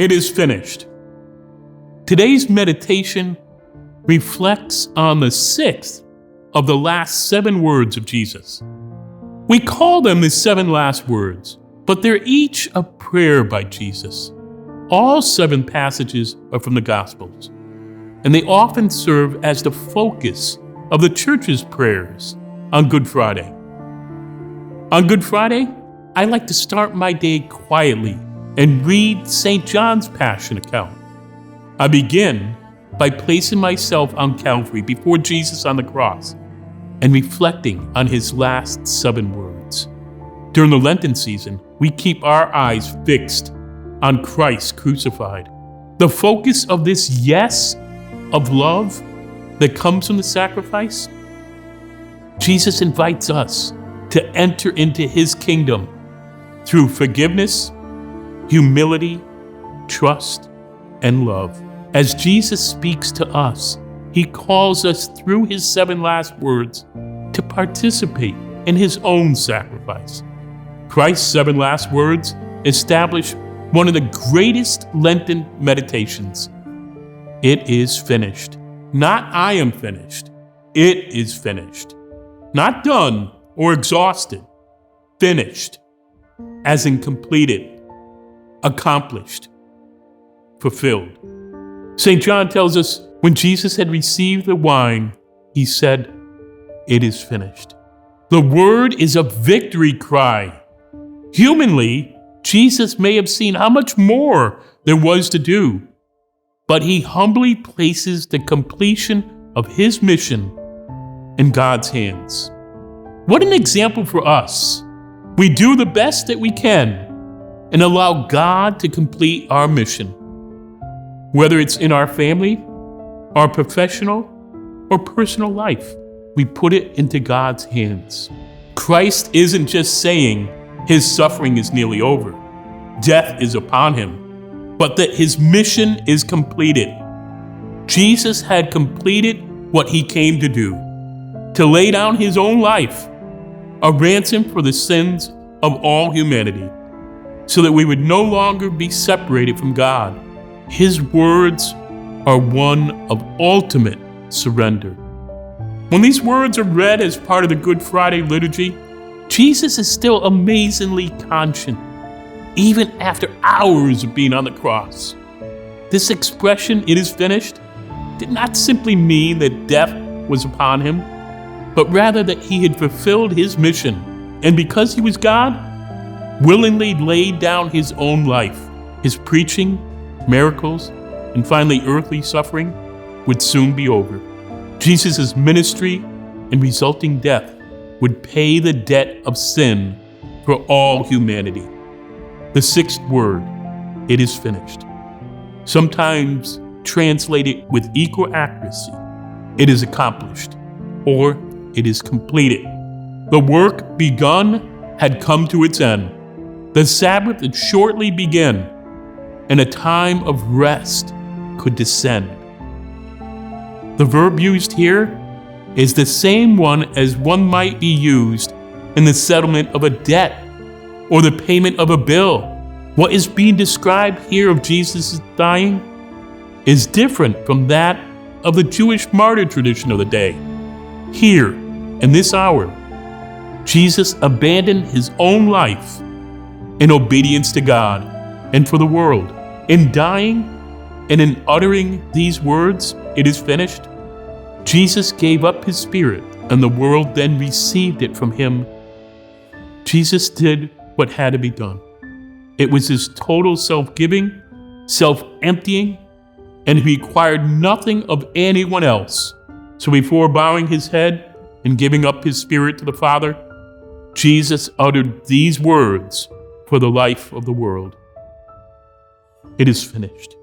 It is finished. Today's meditation reflects on the sixth of the last 7 words of Jesus. We call them the 7 last words, but they're each a prayer by Jesus. All 7 passages are from the Gospels, and they often serve as the focus of the church's prayers on Good Friday. On Good Friday, I like to start my day quietly and read St. John's Passion account. I begin by placing myself on Calvary before Jesus on the cross and reflecting on his last 7 words. During the Lenten season, we keep our eyes fixed on Christ crucified. The focus of this yes of love that comes from the sacrifice, Jesus invites us to enter into his kingdom through forgiveness, humility, trust, and love. As Jesus speaks to us, he calls us through his 7 last words to participate in his own sacrifice. Christ's 7 last words establish one of the greatest Lenten meditations. It is finished. Not I am finished. It is finished. Not done or exhausted. Finished, as in completed, accomplished, fulfilled. St. John tells us when Jesus had received the wine, he said, "It is finished." The word is a victory cry. Humanly, Jesus may have seen how much more there was to do, but he humbly places the completion of his mission in God's hands. What an example for us. We do the best that we can and allow God to complete our mission. Whether it's in our family, our professional, or personal life, we put it into God's hands. Christ isn't just saying his suffering is nearly over, death is upon him, but that his mission is completed. Jesus had completed what he came to do, to lay down his own life, a ransom for the sins of all humanity, so that we would no longer be separated from God. His words are one of ultimate surrender. When these words are read as part of the Good Friday liturgy, Jesus is still amazingly conscious, even after hours of being on the cross. This expression, "it is finished," did not simply mean that death was upon him, but rather that he had fulfilled his mission, and because he was God, willingly laid down his own life. His preaching, miracles, and finally earthly suffering would soon be over. Jesus' ministry and resulting death would pay the debt of sin for all humanity. The 6th word, "it is finished," sometimes translated with equal accuracy, "it is accomplished," or "it is completed." The work begun had come to its end. The Sabbath would shortly begin, and a time of rest could descend. The verb used here is the same one as one might be used in the settlement of a debt or the payment of a bill. What is being described here of Jesus' dying is different from that of the Jewish martyr tradition of the day. Here, in this hour, Jesus abandoned his own life in obedience to God and for the world. In dying and in uttering these words, "it is finished," Jesus gave up his spirit, and the world then received it from him. Jesus did what had to be done. It was his total self-giving, self-emptying, and he required nothing of anyone else. So before bowing his head and giving up his spirit to the Father, Jesus uttered these words for the life of the world. "It is finished."